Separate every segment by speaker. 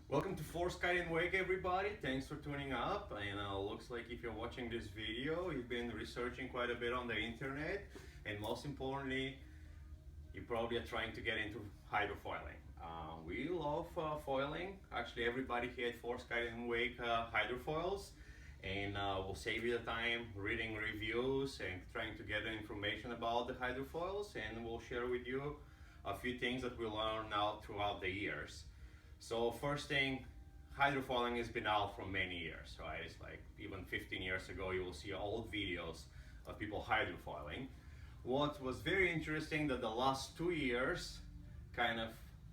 Speaker 1: Welcome to Force Kite and Wake, everybody. Thanks for tuning up. And looks like if you're watching this video, you've been researching quite a bit on the internet, and most importantly, you probably are trying to get into hydrofoiling. We love foiling. Actually, everybody here at Force Kite and Wake hydrofoils, and we'll save you the time reading reviews and trying to gather information about the hydrofoils, and we'll share with you a few things that we learned now throughout the years. So first thing, hydrofoiling has been out for many years, right? It's like even 15 years ago, you will see old videos of people hydrofoiling. What was very interesting that the last 2 years, kind of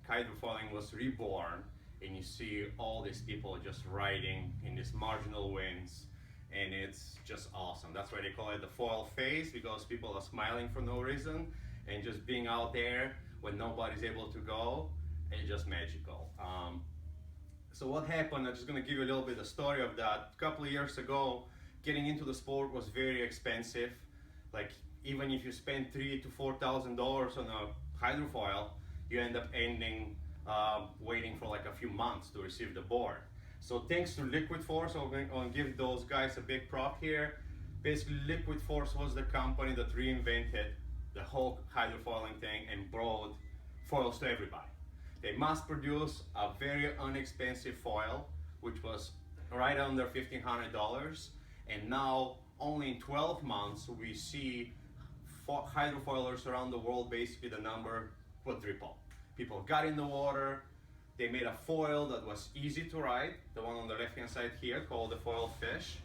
Speaker 1: hydrofoiling was reborn, and you see all these people just riding in these marginal winds, and it's just awesome. That's why they call it the foil phase, because people are smiling for no reason and just being out there when nobody's able to go. It's just magical. So what happened, I'm just going to give you a little bit of story of that. A couple of years ago, getting into the sport was very expensive. Like even if you spend $3,000 to $4,000 on a hydrofoil, you end up waiting for like a few months to receive the board. So thanks to Liquid Force, I'm going to give those guys a big prop here. Basically, Liquid Force was the company that reinvented the whole hydrofoiling thing and brought foils to everybody. They mass produced a very inexpensive foil, which was right under $1,500, and now only in 12 months we see hydrofoilers around the world, basically the number quadruple. People got in the water, they made a foil that was easy to ride, the one on the left hand side here called the foil fish,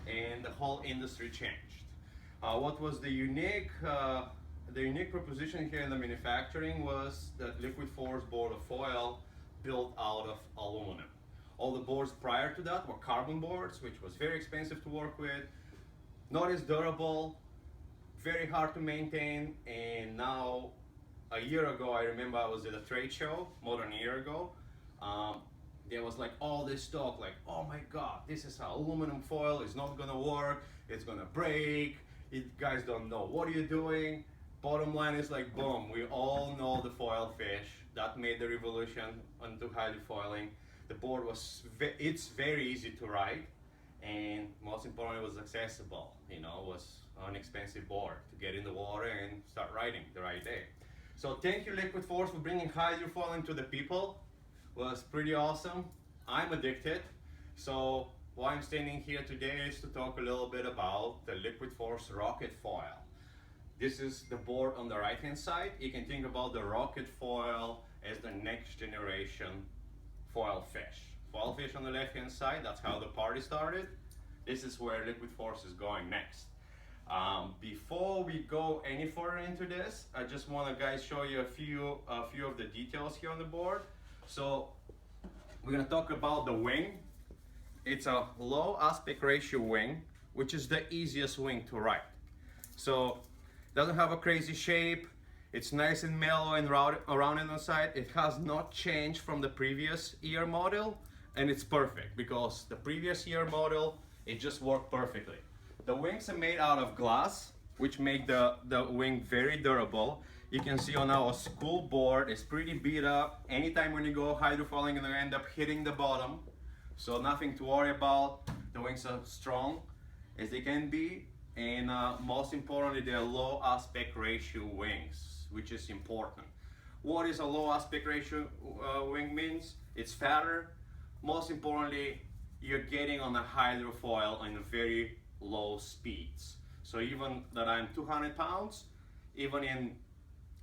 Speaker 1: and the whole industry changed. What was the unique proposition here in the manufacturing was that Liquid Force board of foil built out of aluminum. All the boards prior to that were carbon boards, which was very expensive to work with, not as durable, very hard to maintain. And now, a year ago, I remember I was at a trade show, more than a year ago. There was like all this talk, like, oh my God, this is an aluminum foil, it's not gonna work, it's gonna break, you guys don't know what you're doing. Bottom line is like, boom, we all know the foil fish. That made the revolution onto hydrofoiling. The board it's very easy to ride, and most importantly, it was accessible. You know, it was an inexpensive board to get in the water and start riding the right day. So thank you, Liquid Force, for bringing hydrofoiling to the people. It was pretty awesome. I'm addicted. So why I'm standing here today is to talk a little bit about the Liquid Force Rocket Foil. This is the board on the right hand side. You can think about the rocket foil as the next generation foil fish. Foil fish on the left hand side, that's how the party started. This is where Liquid Force is going next. Before we go any further into this, I just want to guys show you a few of the details here on the board. So we're going to talk about the wing. It's a low aspect ratio wing, which is the easiest wing to ride. So doesn't have a crazy shape. It's nice and mellow and rounded on the side. It has not changed from the previous year model, and it's perfect because the previous year model, it just worked perfectly. The wings are made out of glass, which make the wing very durable. You can see on our school board, it's pretty beat up. Anytime when you go hydrofoiling, you're gonna end up hitting the bottom. So nothing to worry about. The wings are strong as they can be. And most importantly, they're low aspect ratio wings, which is important. What is a low aspect ratio wing means? It's fatter. Most importantly, you're getting on a hydrofoil in very low speeds. So even that I'm 200 pounds, even in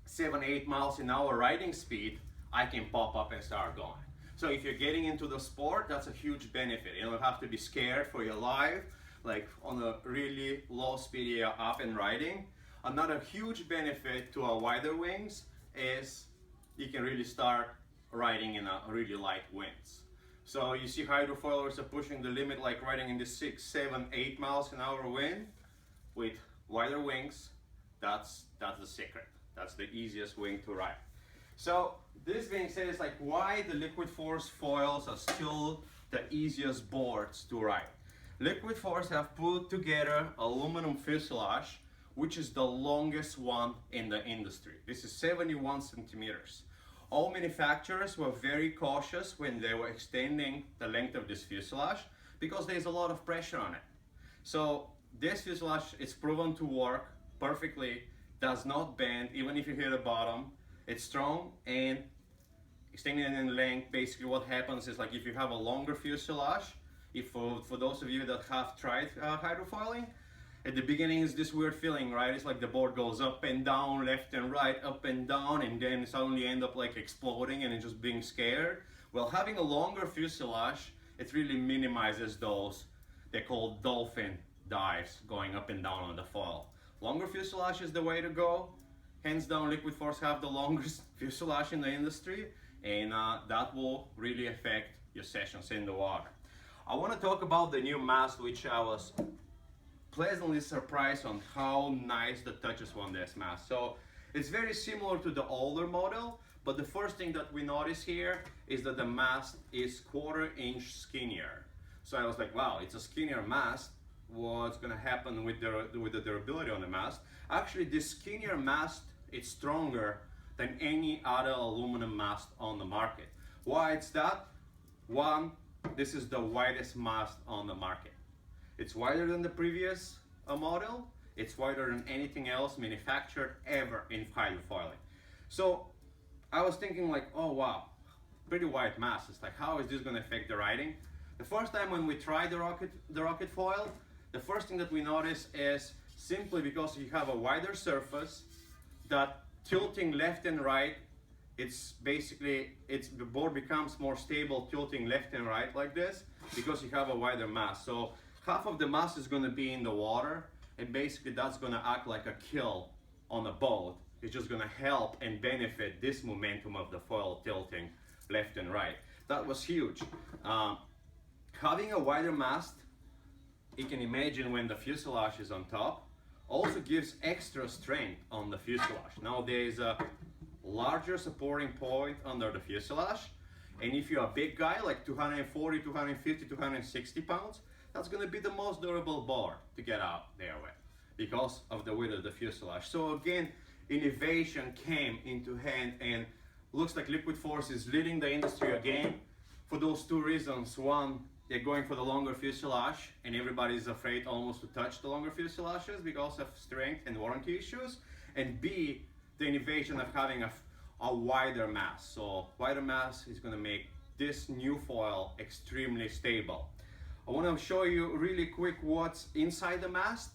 Speaker 1: 7-8 miles an hour riding speed, I can pop up and start going. So if you're getting into the sport, that's a huge benefit. You don't have to be scared for your life. Like on a really low speed you're up and riding. Another huge benefit to our wider wings is you can really start riding in a really light winds. So you see hydrofoilers are pushing the limit, like riding in the 6, 7, 8 miles an hour wind. With wider wings, that's the secret. That's the easiest wing to ride. So this being said, it's like why the Liquid Force foils are still the easiest boards to ride. Liquid Force have put together aluminum fuselage, which is the longest one in the industry. This is 71 centimeters. all manufacturers were very cautious when they were extending the length of this fuselage because there's a lot of pressure on it. So this fuselage is proven to work perfectly, does not bend even if you hit the bottom. It's strong and extending it in length. Basically what happens is, like, if you have a longer fuselage, if for those of you that have tried hydrofoiling, at the beginning is this weird feeling, right? It's like the board goes up and down, left and right, up and down, and then suddenly end up like exploding and just being scared. Well, having a longer fuselage, it really minimizes those, they're called dolphin dives, going up and down on the foil. Longer fuselage is the way to go. Hands down, Liquid Force have the longest fuselage in the industry, and that will really affect your sessions in the water. I want to talk about the new mast, which I was pleasantly surprised on how nice the touches on this mast. So it's very similar to the older model, but the first thing that we notice here is that the mast is 1/4 inch skinnier. So I was like, wow, it's a skinnier mast. What's gonna happen with the durability on the mast? Actually, this skinnier mast is stronger than any other aluminum mast on the market. Why it's that? One, this is the widest mast on the market. It's wider than the previous model. It's wider than anything else manufactured ever in hydrofoiling. So I was thinking like, oh wow, pretty wide mast. It's like, how is this gonna affect the riding? The first time when we tried the rocket foil, the first thing that we notice is simply because you have a wider surface, that tilting left and right, the board becomes more stable tilting left and right like this because you have a wider mast. So half of the mast is going to be in the water, and basically that's going to act like a kill on a boat. It's just going to help and benefit this momentum of the foil tilting left and right. That was huge. Having a wider mast, you can imagine when the fuselage is on top, also gives extra strength on the fuselage. Now there is a larger supporting point under the fuselage, and if you're a big guy like 240, 250, 260 pounds, that's going to be the most durable board to get out there with because of the width of the fuselage. So again, innovation came into hand, and looks like Liquid Force is leading the industry again for those two reasons. One, they're going for the longer fuselage, and everybody's afraid almost to touch the longer fuselages because of strength and warranty issues. And B, the innovation of having a wider mast. So wider mast is going to make this new foil extremely stable. I want to show you really quick what's inside the mast.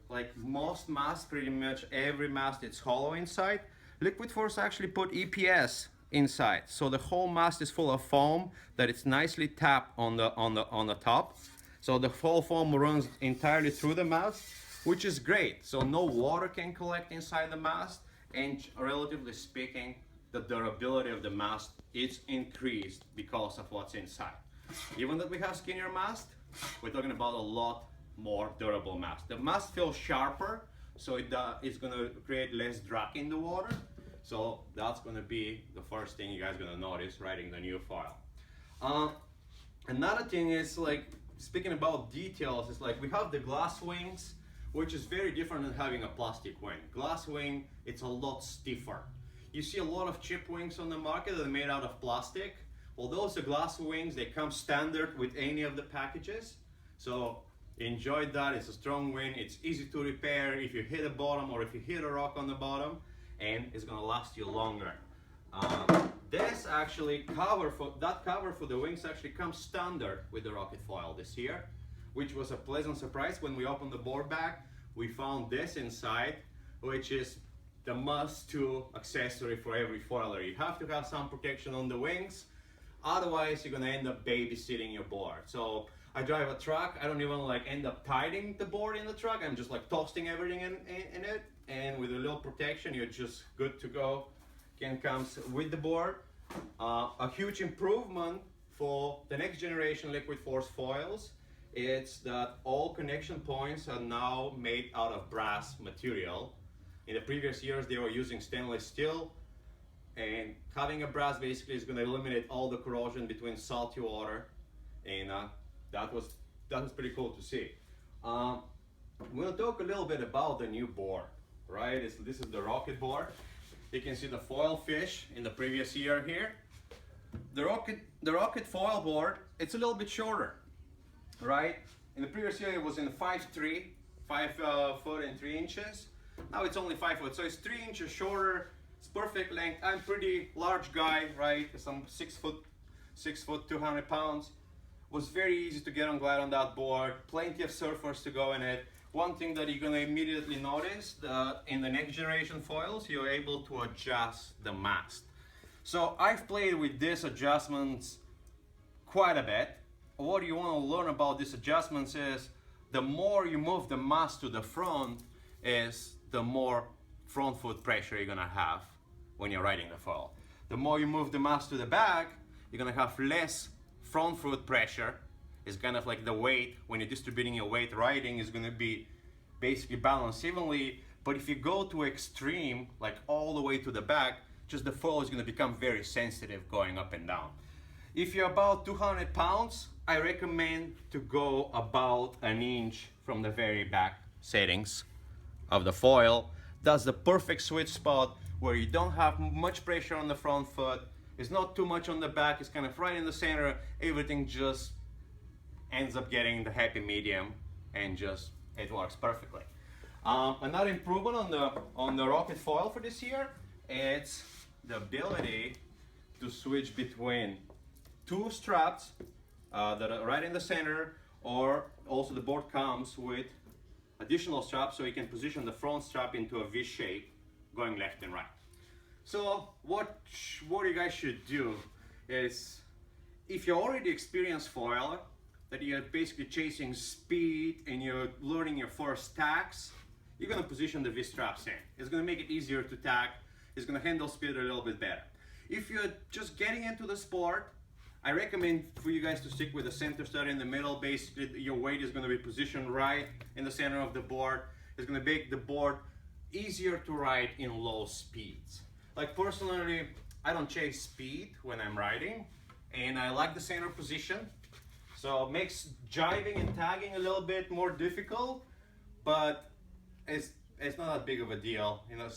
Speaker 1: Like most masts, pretty much every mast, it's hollow inside. Liquid Force actually put EPS inside, so the whole mast is full of foam that it's nicely tapped on the top. So the whole foam runs entirely through the mast, which is great. So no water can collect inside the mast, and relatively speaking, the durability of the mast is increased because of what's inside. Even though we have skinnier mast, we're talking about a lot more durable mast. The mast feels sharper, so it's going to create less drag in the water. So that's going to be the first thing you guys are going to notice riding the new foil. Another thing is, like, speaking about details, it's like we have the glass wings, which is very different than having a plastic wing. Glass wing, it's a lot stiffer. You see a lot of chip wings on the market that are made out of plastic. Well, those are glass wings. They come standard with any of the packages. So enjoy that. It's a strong wing. It's easy to repair if you hit a bottom or if you hit a rock on the bottom, and it's gonna last you longer. This actually cover for the wings actually comes standard with the rocket foil this year, which was a pleasant surprise. When we opened the board back, we found this inside, which is the must-to accessory for every foiler. You have to have some protection on the wings, otherwise you're gonna end up babysitting your board. So I drive a truck, I don't even like end up tightening the board in the truck, I'm just like toasting everything in it, and with a little protection you're just good to go. Again, comes with the board. A huge improvement for the next generation Liquid Force foils, it's that all connection points are now made out of brass material. In the previous years they were using stainless steel, and having a brass basically is going to eliminate all the corrosion between salty water, and that was pretty cool to see. We'll talk a little bit about the new board, right? This is the rocket board. You can see the foil fish in the previous year here. The rocket foil board, it's a little bit shorter, right? In the previous year it was in 5'3", 5 foot and 3 inches. Now it's only 5 foot, so it's 3 inches shorter. It's perfect length. I'm pretty large guy, right? I'm 6 foot, 200 pounds. Was very easy to get on glide on that board. Plenty of surfers to go in it. One thing that you're gonna immediately notice in the next generation foils, you're able to adjust the mast. So I've played with these adjustments quite a bit. What you want to learn about these adjustments is the more you move the mast to the front is the more front foot pressure you're gonna have when you're riding the foil. The more you move the mast to the back, you're gonna have less front foot pressure. It's kind of like the weight, when you're distributing your weight riding, is gonna be basically balanced evenly. But if you go to extreme, like all the way to the back, just the foil is gonna become very sensitive going up and down. If you're about 200 pounds, I recommend to go about an inch from the very back settings of the foil. That's the perfect sweet spot where you don't have much pressure on the front foot. It's not too much on the back, it's kind of right in the center. Everything just ends up getting the happy medium and just, it works perfectly. Another improvement on the rocket foil for this year, it's the ability to switch between two straps that are right in the center, or also the board comes with additional straps so you can position the front strap into a V shape going left and right. So what you guys should do is, if you're already experienced foiler, that you're basically chasing speed and you're learning your first tacks, you're gonna position the V straps in. It's gonna make it easier to tack. It's gonna handle speed a little bit better. If you're just getting into the sport, I recommend for you guys to stick with the center stud in the middle. Basically, your weight is gonna be positioned right in the center of the board. It's gonna make the board easier to ride in low speeds. Like personally, I don't chase speed when I'm riding, and I like the center position. So it makes jiving and tagging a little bit more difficult, but it's not that big of a deal. You know,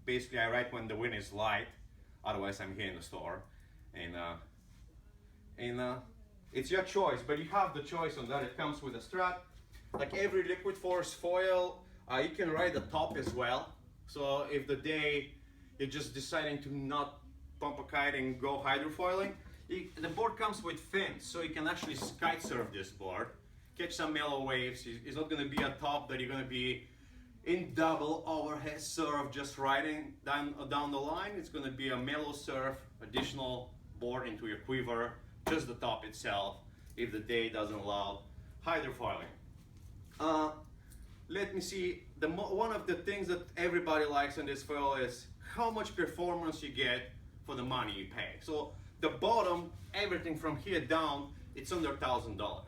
Speaker 1: basically I ride when the wind is light, otherwise I'm here in the store. And it's your choice, but you have the choice on that. It comes with a strap. Like every liquid force foil, you can ride the top as well. So if the day you're just deciding to not pump a kite and go hydrofoiling, the board comes with fins, so you can actually kite surf this board, catch some mellow waves. It's not going to be a top that you're going to be in double overhead surf just riding down the line. It's going to be a mellow surf, additional board into your quiver, just the top itself, if the day doesn't allow hydrofoiling. Let me see, one of the things that everybody likes on this foil is how much performance you get for the money you pay. So the bottom, everything from here down, it's under $1,000.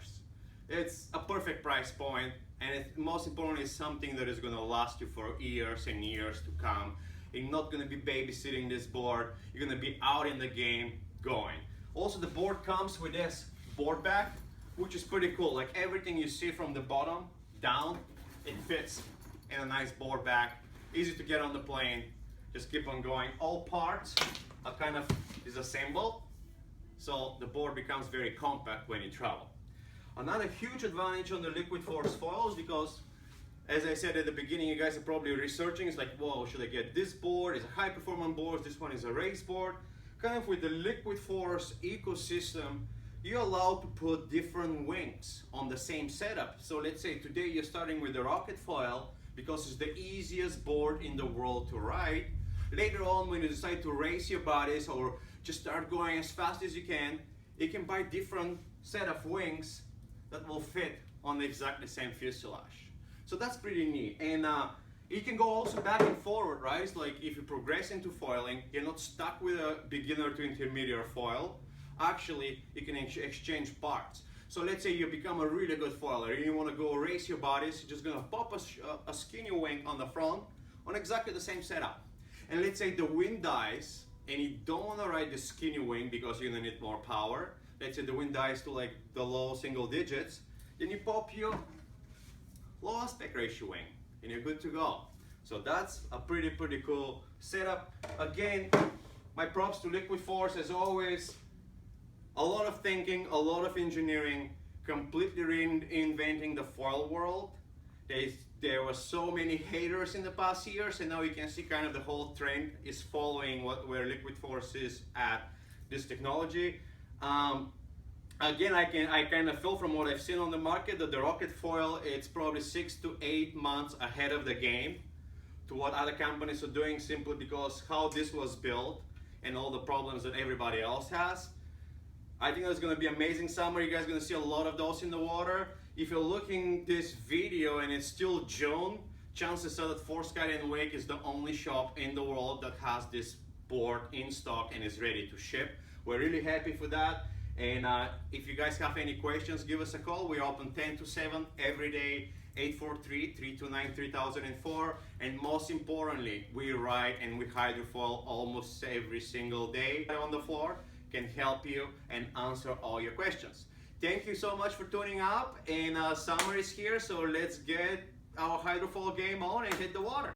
Speaker 1: It's a perfect price point, and most importantly, it's something that is going to last you for years and years to come. You're not going to be babysitting this board. You're going to be out in the game going. Also, the board comes with this board back, which is pretty cool. Like everything you see from the bottom down, it fits in a nice board back. Easy to get on the plane. Just keep on going. All parts are kind of disassembled, so the board becomes very compact when you travel. Another huge advantage on the liquid force foils, because as I said at the beginning, you guys are probably researching, it's like, whoa, should I get this board? It's a high performance board, this one is a race board. Kind of with the liquid force ecosystem, you're allowed to put different wings on the same setup. So let's say today you're starting with the rocket foil because it's the easiest board in the world to ride. Later on, when you decide to race your bodies or just start going as fast as you can buy different set of wings that will fit on the exactly same fuselage. So that's pretty neat. And you can go also back and forward, right? It's like if you progress into foiling, you're not stuck with a beginner to intermediate foil. Actually, you can exchange parts. So let's say you become a really good foiler and you want to go race your bodies, you're just going to pop a skinny wing on the front on exactly the same setup. And let's say the wind dies and you don't want to ride the skinny wing because you're going to need more power. Let's say the wind dies to like the low single digits, then you pop your low aspect ratio wing and you're good to go. So that's a pretty cool setup. Again, my props to Liquid Force as always. A lot of thinking, a lot of engineering, completely reinventing the foil world. There were so many haters in the past years, and now you can see kind of the whole trend is following where Liquid Force is at this technology. Again, I kind of feel from what I've seen on the market that the rocket foil, it's probably 6 to 8 months ahead of the game to what other companies are doing, simply because how this was built and all the problems that everybody else has. I think it's going to be amazing summer. You guys are going to see a lot of those in the water. If you're looking this video and it's still June, chances are that Force Kite and Wake is the only shop in the world that has this board in stock and is ready to ship. We're really happy for that. And if you guys have any questions, give us a call. We're open 10 to 7 every day, 843-329-3004. And most importantly, we ride and we hydrofoil almost every single day on the floor. Can help you and answer all your questions. Thank you so much for tuning up, and summer is here, so let's get our hydrofoil game on and hit the water.